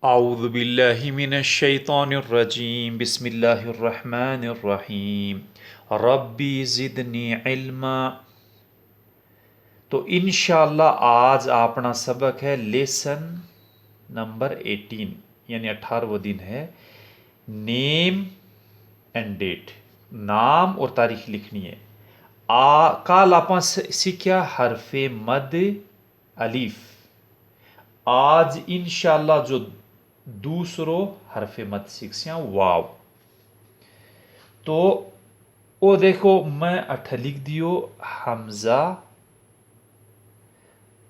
औज़ु बिल्लाहि मिनश शैतानिर रजीम बिस्मिल्लाहिर रहमानिर रहीम रब्बी ज़िदनी इल्मा। तो इंशाअल्लाह आज अपना सबक है लेसन नंबर 18 यानी 18वां दिन है। नेम एंड डेट, नाम और तारीख लिखनी है। कल आप सीखा हरफे मद अलीफ। आज इंशाअल्लाह जो दूसरो हरफे मद सीखिया वाव। तो ओ देखो मैं अठ लिख दियो हमजा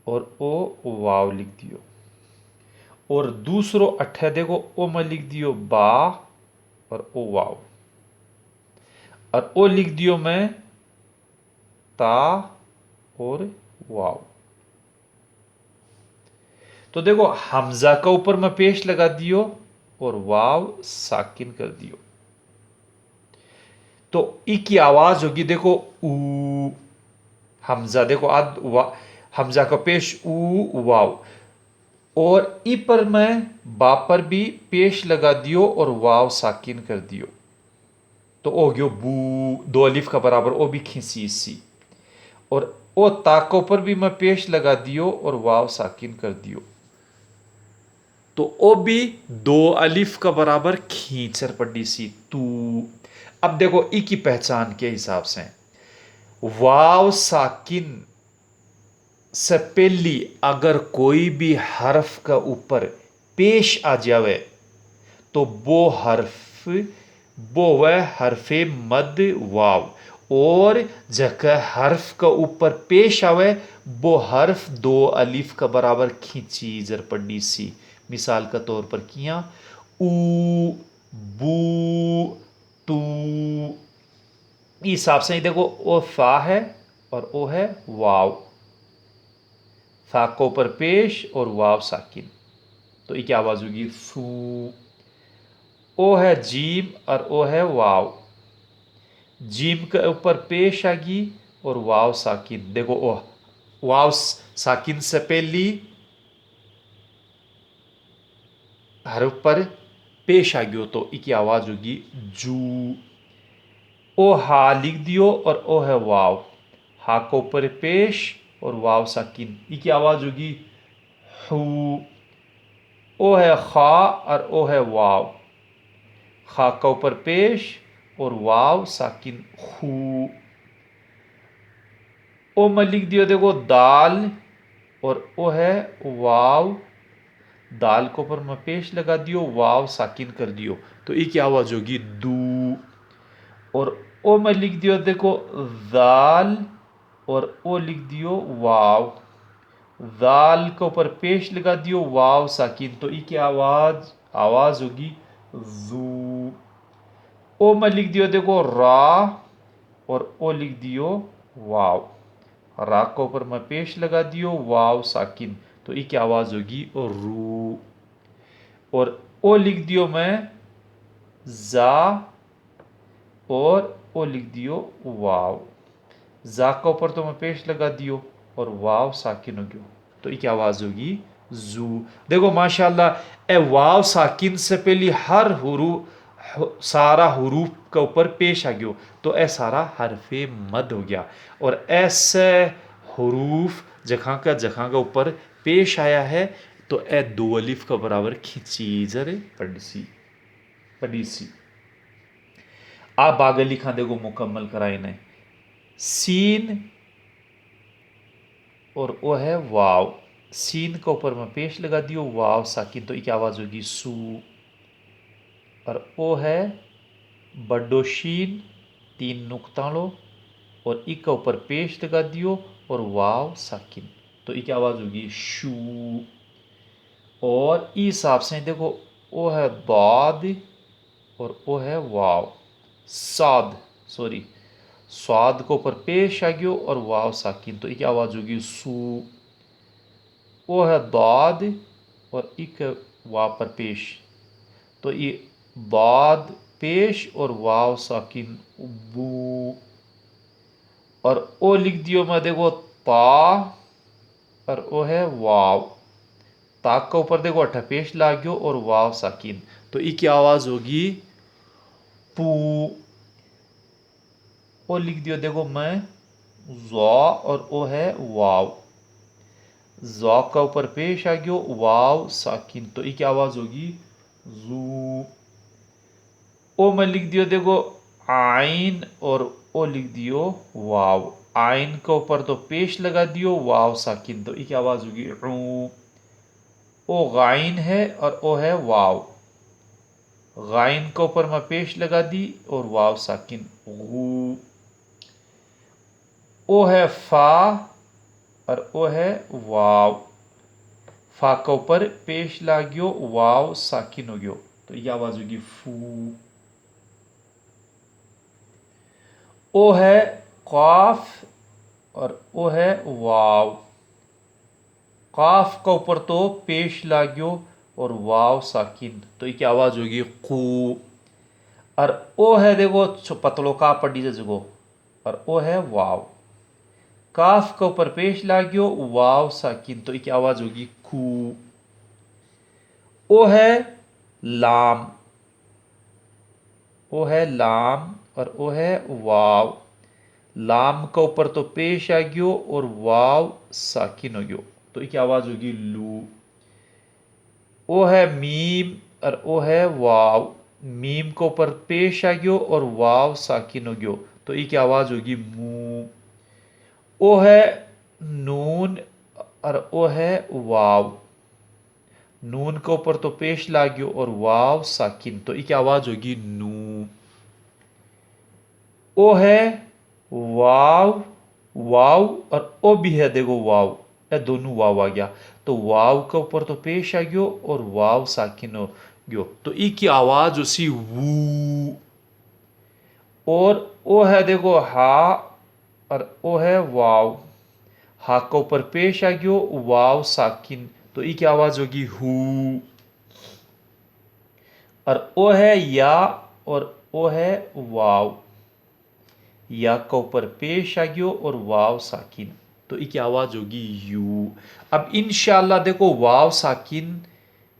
और ओ वाव लिख दियो। और दूसरो अठ देखो ओ मैं लिख दियो बा और ओ वाव। और ओ लिख दियो मैं ता और वाव। तो देखो हमजा का ऊपर मैं पेश लगा दियो और वाव साकिन कर दियो। तो ई की आवाज होगी देखो ऊ। हमजा देखो हमजा का पेश ऊ वाव। और ई पर मैं बा पर भी पेश लगा दियो और वाव साकिन कर दियो। तो ओ गयो बू, दो अलिफ का बराबर ओ भी खींची सी। और ओ ताको पर भी मैं पेश लगा दियो और वाव साकिन कर दियो। तो ओ भी दो अलिफ का बराबर खींचर पड़ी सी तू। अब देखो ई की पहचान के हिसाब से वाव साकिन से पहली अगर कोई भी हर्फ का ऊपर पेश आ जावे तो वो वह हरफे मद वाव। और जगह हर्फ का ऊपर पेश आवे वो हर्फ दो अलिफ का बराबर खींची जर पड़ी सी। मिसाल का तौर पर किया ऊ, बू, तू। इस हिसाब से देखो ओ फा है और ओ है वाव। फा को ऊपर पेश और वाव साकिन। तो ये क्या आवाज होगी फू। ओ है जीम और ओ है वाव। जीम के ऊपर पेश आगी और वाव साकिन। देखो ओ वाव साकिन से पहली हर्फ पर पेश आ गयो तो इसकी आवाज होगी जू। ओ हा लिख दियो और ओ है वाव। हा को ऊपर पेश और वाव साकिन। इसकी आवाज होगी हू। ओ है खा और ओ है वाव। खा का ऊपर पेश और वाव साकिन खू। ओ मैं लिख दियो देखो दाल और ओ है वाव। दाल को ऊपर मैं पेश लगा दियो वाव साकिन कर दियो। तो ये क्या आवाज होगी दू। और ओ मैं लिख दियो देखो दाल और ओ लिख दियो वाव। दाल के ऊपर पेश लगा दियो वाव साकिन। तो ये क्या आवाज आवाज होगी जू। ओ मैं लिख दियो देखो रा और ओ लिख दियो वाव। रा के ऊपर मैं पेश लगा दियो वाव साकिन। तो ये क्या आवाज होगी रू। और ओ लिख दियो मैं जा और ओ लिख दियो वाव। जा के ऊपर तो मैं पेश लगा दियो और वाव साकिन हो गयो। तो ये क्या आवाज होगी जू। देखो माशाल्लाह ए वाव साकिन से पहली हर सारा हुरूफ के ऊपर पेश आ गयो तो ए सारा हरफे मद हो गया। और ऐसे हुरूफ जगह का ऊपर पेश आया है तो ए दो अलिफ का बराबर खिंची जरे पड़ी सी। आप आगे लिखा देखो मुकम्मल कराए ने सीन और ओ है वाव। सीन के ऊपर मैं पेश लगा दियो वाव साकिन। तो ये आवाज होगी सू। और ओ है बड्डो शीन तीन नुक्ता लो और ई के ऊपर पेश लगा दियो और वाव साकिन। तो ये आवाज होगी शू। और इस हिसाब से देखो ओ है दाद और ओ है वाव। साद सॉरी स्वाद को ऊपर पेश आ गयो और वाव साकिन। तो ये आवाज होगी सू। ओ है दाद और इक वाव पर पेश। तो ये दाद पेश और वाव साकिन बू। और ओ लिख दियो मैं देखो ता और ओ है वाव। ताक का ऊपर देखो अठा पेश लाग्यो और वाव साकिन, तो ई की आवाज होगी पू। ओ लिख दियो देखो मैं जौ और ओ है वाव, जौ का ऊपर पेश आ गयो वाव साकिन, तो ई की आवाज होगी जू। ओ में लिख दियो देखो आइन और ओ लिख दियो वाव, आइन के ऊपर तो पेश लगा दियो वाव साकिन, तो ई की आवाज होगी ऊ। ओ गाइन है और ओ है वाव, गाइन के ऊपर मैं पेश लगा दी और वाव साकिन गू। ओ है फा और ओ है वाव, फा के ऊपर पेश लाग्यो वाव साकिन हो गयो, तो यह आवाज होगी फू। ओ है काफ और ओ है वाव, काफ का ऊपर तो पेश लाग्यो और वाव साकिन, तो ये आवाज होगी कू। और ओ है देखो पतलो का पड़ी जगो और ओ है वाव, काफ के ऊपर पेश लाग्यो वाव साकिन, तो इसकी आवाज होगी खू। ओ है लाम, ओ है लाम और ओ है वाव, लाम के ऊपर तो पेश आ गयो और वाव साकिन हो गयो, तो इसकी आवाज होगी लू। ओ है मीम और ओ है वाव, मीम के ऊपर पेश आ गयो और वाव साकिन हो गयो, तो इसकी आवाज होगी मू। ओ है नून और ओ है वाव, नून के ऊपर तो पेश लाग्यो और वाव साकिन, तो इसकी आवाज होगी नू। ओ है वाव, वाव और ओ भी है देखो वाव, ये दोनों वाव आ गया, तो वाव के ऊपर तो पेश आ गयो और वाव साकिन हो गयो, तो ई की आवाज उसी वू। और ओ है देखो हा और ओ है वाव, हा के ऊपर पेश आ गयो वाव साकिन, तो ई की आवाज होगी हू। और ओ है या और ओ है वाव, या के ऊपर पेश आ गयो और वाव साकिन, तो इसकी आवाज होगी यू। अब इंशाल्लाह देखो वाव साकिन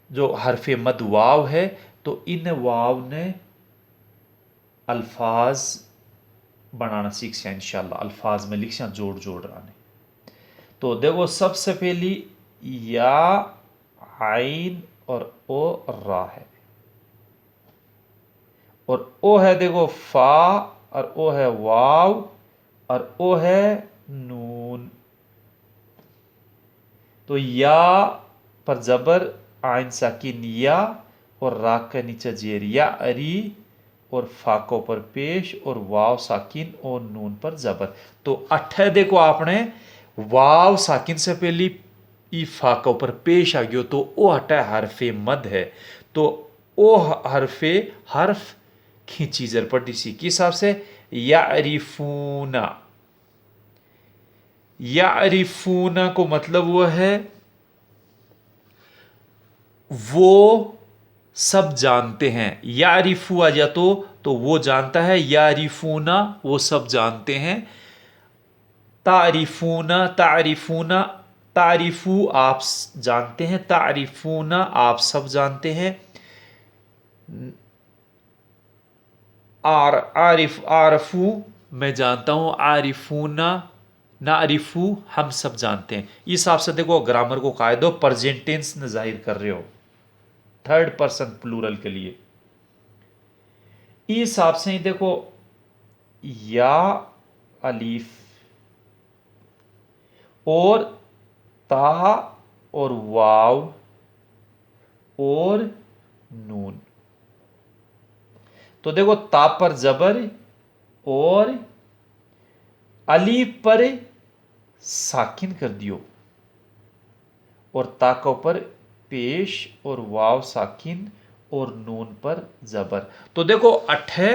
जो हरफ मद वाव है, तो इन वाव ने अल्फाज बनाना सीख से इंशाल्लाह, अल्फाज में लिख से जोड़ जोड़ रहा ने। तो देखो सबसे पहली या आइन और ओ रा है, और ओ है देखो फा और ओ है वाव और ओ है नून, तो या पर जबर आइन साकिन या और रा के नीचे जेर या अरी और फाको पर पेश और वाव साकिन और नून पर जबर, तो अठे देखो आपने वाव साकिन से पहली ई फाका ऊपर पेश आ गयो, तो ओ हटा हरफे मद है, तो ओ हरफे हर्फ खींची जर पड़ी सी किस हिसाब से यारिफूना, यारिफूना को मतलब वो है वो सब जानते हैं, यारिफू आ जा तो वो जानता है, यारिफूना वो सब जानते हैं, तारिफूना तारिफूना, तारिफू आप जानते हैं, तारिफूना आप सब जानते हैं, आरिफ आरफू मैं जानता हूं, आरिफूना नारिफू हम सब जानते हैं। इस हिसाब से देखो ग्रामर को कायदो प्रेजेंट टेंस में जाहिर कर रहे हो थर्ड पर्सन प्लूरल के लिए। इस हिसाब से ही देखो या अलीफ और ता और वाव और नून, तो देखो ता पर जबर और अलीफ पर साकिन कर दियो और ता के ऊपर पेश और वाव साकिन और नून पर जबर, तो देखो अठ है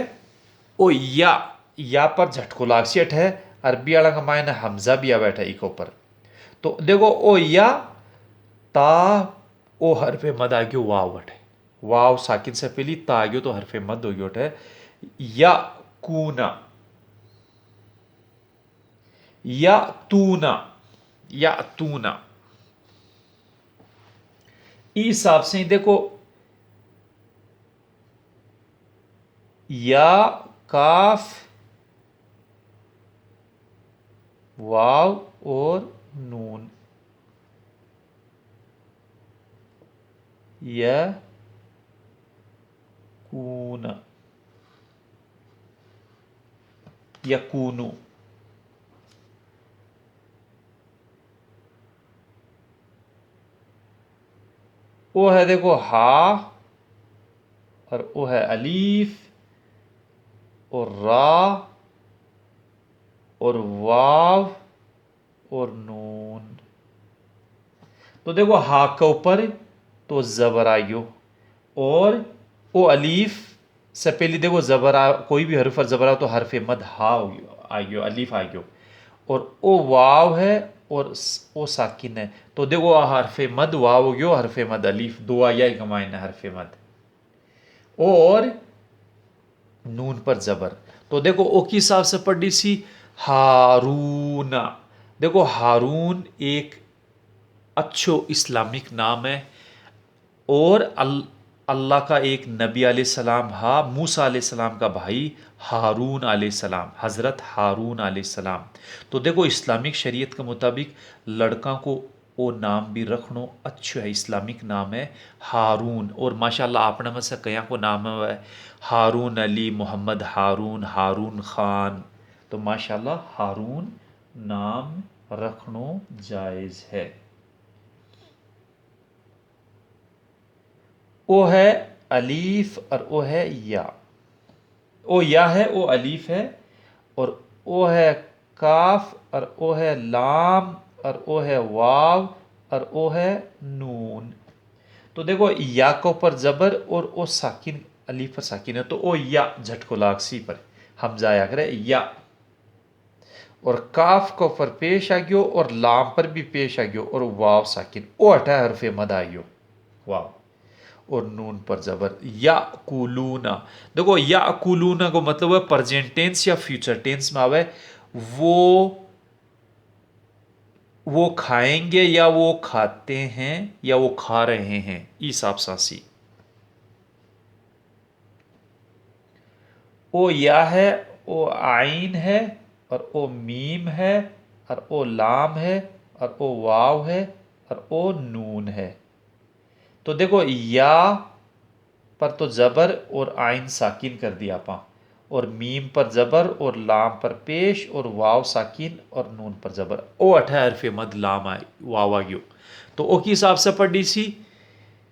ओ या पर झटको लागसी अठ है, अरबी वाला का मायने हमजा भी आ बैठा इको ऊपर, तो देखो ओ या ता ओ हरफे मद आ गयो वाव अठे, वाव साकिन से पहली ता आ गयो तो हरफे मद हो गयो अठे, या कूना या तूना या तूना, इस हिसाब से देखो या काफ वाव और नून, यह कून यकूनु। वो है देखो हा और वो है अलीफ और रा और वाव और नून। तो देखो हा के ऊपर तो जबर आयो और ओ अलीफ से पहले देखो जबर आ, कोई भी हरफ पर जबर आ तो हरफ मद हा आयो अलीफ आयो और ओ वाव है और ओ साकिन है। तो देखो हरफ मद वाव हो गयो, हरफ मद अलीफ, दो आया कमाइन हरफ मद और नून पर जबर। तो देखो ओ के हिसाब से पढ़ ली सी हारूना। देखो हारून एक अच्छो इस्लामिक नाम है और अल्लाह का एक नबी अलैहिस्सलाम हा, मूसा अलैहिस्सलाम का भाई हारून अलैहिस्सलाम, हज़रत हारून अलैहिस्सलाम। तो देखो इस्लामिक शरीयत के मुताबिक लड़का को वो नाम भी रखनो अच्छो है, इस्लामिक नाम है हारून। और माशाल्लाह आपने में से कया को नाम है हारून अली, मोहम्मद हारून, हारून ख़ान। तो माशाल्लाह हारून नाम रखनो जायज़ है। ओ है अलीफ और ओ है या। ओ या है, ओ अलीफ है और ओ है काफ और ओ है लाम और ओ है वाव और ओ है नून। तो देखो या के ऊपर जबर और ओ साकिन, अलीफ पर साकिन है तो ओ या झटको लागसी पर हम जाया करे या। और काफ के ऊपर पेश आ गयो और लाम पर भी पेश आ गयो और वाव साकिन, ओ हटा हरफे मद आ गयो वाव और नून पर जबर या कुलूना। देखो या कुलूना को मतलब है प्रेजेंट टेंस या फ्यूचर टेंस में आवे वो वो खाएंगे या वो खाते हैं या वो खा रहे हैं, इस आप सासी। ओ या है, ओ आइन है और ओ मीम है और ओ लाम है और ओ वाव है और ओ नून है। तो देखो या पर तो जबर और आइन साकिन कर दिया आपा और मीम पर जबर और लाम पर पेश और वाव साकिन और नून पर जबर, ओ अठा हरफे मद लाम आई वाव आ गयो। तो ओ के हिसाब से पढ़ी सी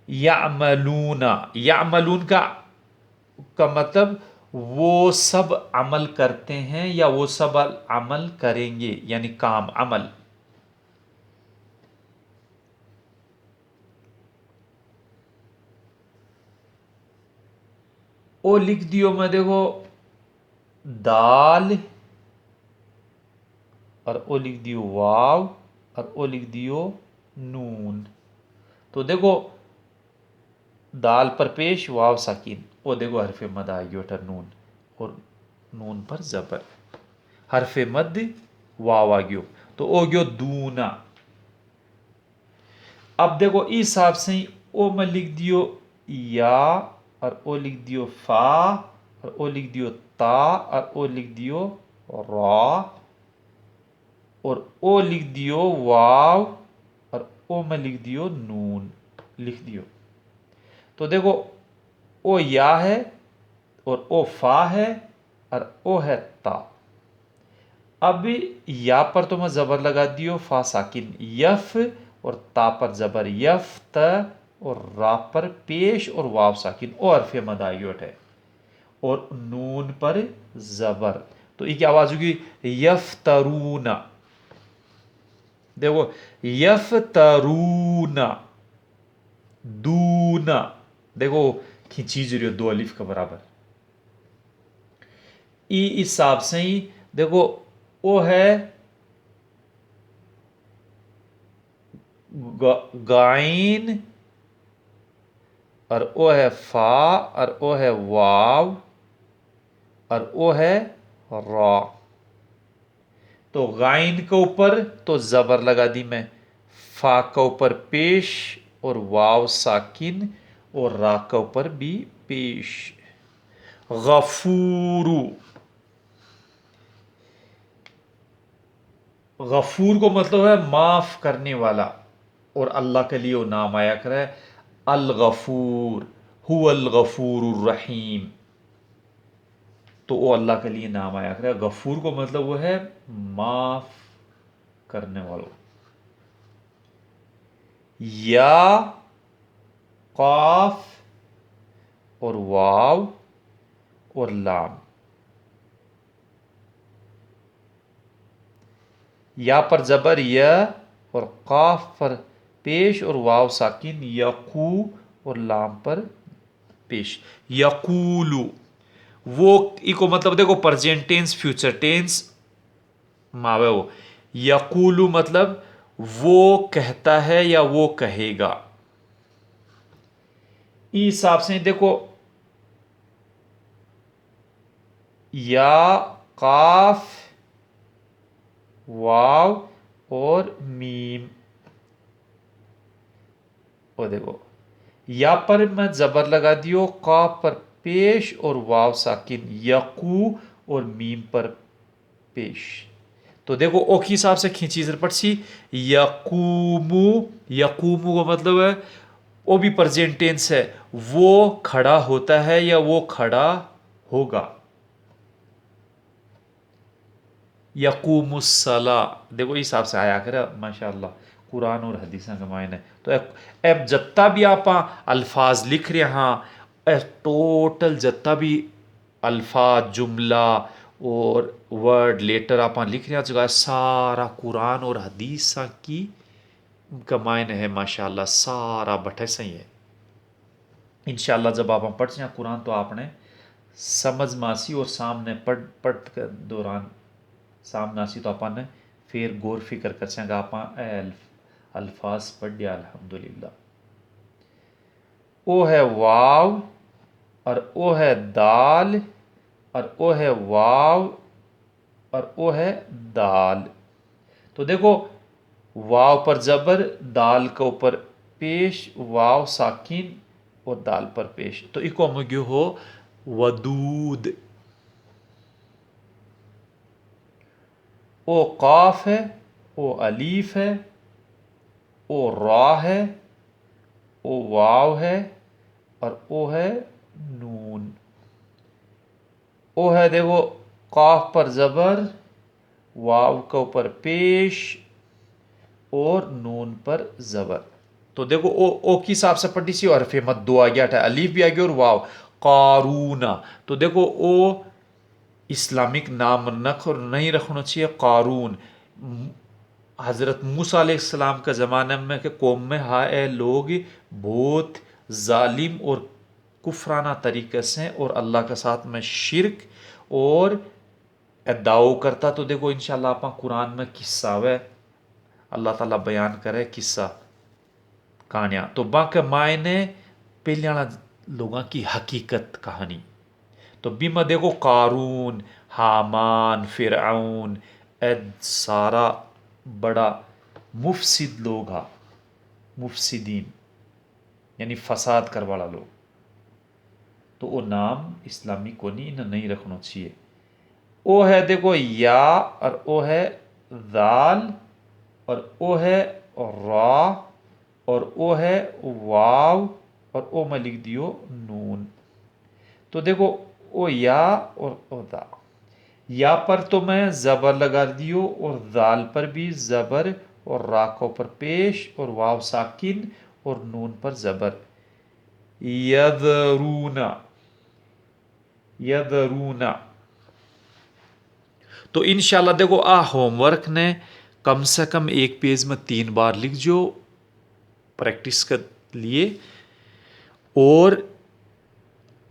यामलूना। यामलून का मतलब वो सब अमल करते हैं या वो सब अमल करेंगे, यानी काम अमल। ओ लिख दियो मैं देखो दाल और ओ लिख दियो वाव और ओ लिख दियो नून। तो देखो दाल पर पेश वाव साकिन, ओ देखो हरफे मद आ गयो नून और नून पर जबर, हरफे मद वाव आ गयो तो ओ गयो दूना। अब देखो इस हिसाब से ही ओ में लिख दियो या और ओ लिख दियो फा और ओ लिख दियो ता और ओ लिख दियो रा और ओ लिख दियो वाव और ओ में लिख दियो नून लिख दियो। तो देखो ओ या है और ओ फा है और ओ है ता। अब या पर तो मैं जबर लगा दियो फा साकिन यफ और ता पर जबर यफ त और रा पर पेश और वाव साकिन ओ हरफे मद आयोट है और नून पर जबर। तो ये क्या आवाज होगी यफ तरूना। देखो यफ तरूना दूना, देखो खींची जरियो दो अलिफ के बराबर। इस हिसाब से ही देखो ओ है गाइन और ओ है फा और ओ है वाव और ओ है रा। तो गाइन के ऊपर तो जबर लगा दी मैं, फा के ऊपर पेश और वाव साकिन और रा के ऊपर भी पेश। गफूरू, गफूर को मतलब है माफ करने वाला, और अल्लाह के लिए वो नाम आया करे अल गफूर, हुवल गफूर रहीम। तो वो अल्लाह के लिए नाम आया करे। गफूर को मतलब वो है माफ करने वालों। या काफ और वाव और लाम, या पर जबर य और काफ पर पेश और वाव साकिन यकू और लाम पर पेश। यकूलू, वो इको मतलब देखो प्रेजेंट टेंस फ्यूचर टेंस मावे वो। यकूलू मतलब वो कहता है या वो कहेगा। इस हिसाब से देखो या काफ वाव और मीम, और देखो या पर मैं जबर लगा दियो, काफ पर पेश और वाव साकिन यकू और मीम पर पेश। तो देखो ओ के हिसाब से खींची जरपट सी। यकूमू, यकूमू का मतलब है वो भी प्रेजेंट टेंस है, वो खड़ा होता है या वो खड़ा होगा। यकूमुस्सला, देखो इस हिसाब से आया करे माशाअल्लाह कुरान और हदीस का मायने। तो अब जत्ता भी आप अल्फाज लिख रहे हाँ, टोटल जत्ता भी अल्फाज जुमला और वर्ड लेटर आप लिख रहे हैं जगह सारा कुरान और हदीस की का मायने है माशाअल्लाह, सारा बटे सही है। इंशाअल्लाह जब आप पढ़ हैं कुरान तो आपने समझ मासी और सामने पढ़ पढ़ के दौरान सामना सी तो अपन फिर गौर फिक्र कर सकेंगे आप अल्फाज पढ़ दिया अल्हम्दुलिल्लाह। ओ है वाव और ओ है दाल और ओ है वाव और ओ है दाल। तो देखो वाव पर जबर, दाल के ऊपर पेश, वाव साकिन और दाल पर पेश। तो इको मुग्यो हो वदूद। ओ काफ है, ओ अलीफ है, ओ रा है, ओ वाव है और ओ है नून। ओ है देखो काफ पर जबर, वाव के ऊपर पेश और नून पर जबर। तो देखो ओ के हिसाब से पढ़ी सी और हरफ मद दो आ गया था, अलीफ भी आ गया और वाव। कारूना, तो देखो ओ इस्लामिक नाम नहीं रखना चाहिए कारून। हज़रत मूसा अलैहिस्सलाम के ज़माने में के कौम में हाय लोग बहुत जालिम और कुफराना तरीके से और अल्लाह के साथ में शिरक और दाव करता। तो देखो इंशाल्लाह आप कुरान में किस्सा है, अल्लाह ताला बयान करे किस्सा कहानियाँ। तो बाके मायने पहले वाला लोगों की हकीकत कहानी। तो बीमा देखो कारून, हामान, फिरऔन, ए सारा बड़ा मुफसिद लोग हा, मुफसिदीन यानी फसाद कर वाला लोग। तो वो नाम इस्लामी को नहीं रखना चाहिए। ओ है देखो या और ओ है दाल और ओ है रा और ओ है वाव और ओ में लिख दियो नून। तो देखो ओ या और ओ दा, या पर तो मैं ज़बर लगा दियो और दाल पर भी ज़बर और रा के ऊपर पेश और वाव साकिन और नून पर ज़बर। यदरूना, यदरूना। तो इंशाल्लाह देखो होमवर्क ने कम से कम एक पेज में 3 बार लिख जो प्रैक्टिस के लिए, और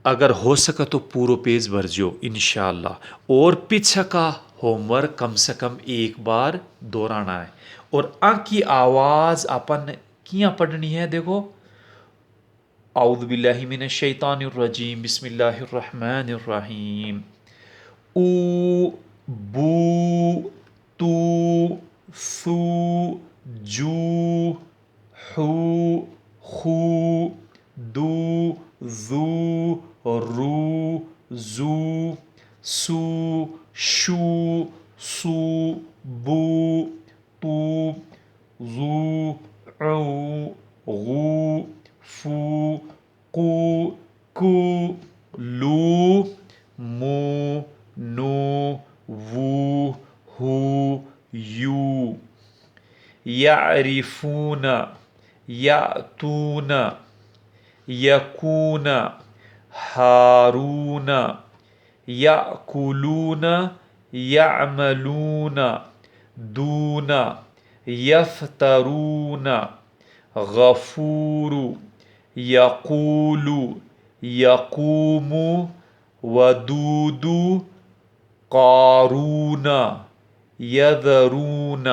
अगर हो सका तो पूरा पेज भर जो इंशाल्लाह। और पीछे का होमवर्क कम से कम एक बार दोहराना है। और की आवाज़ अपन किया पढ़नी है देखो, औज़ु बिल्लाहि मिनश शैतानिर रजीम, बिस्मिल्लाहिर रहमानिर रहीम। ऊ, बू, तू, सू, जू, हू, खू दू जू रू जू सू शू सू बू तू जू गू फू कू कू लू मू नू वू हू यू यारिफून यातून यकून हारून याकुलून यामलून दून यफ्तरून गफूर यकूल यकूम वदूद कारून यदरून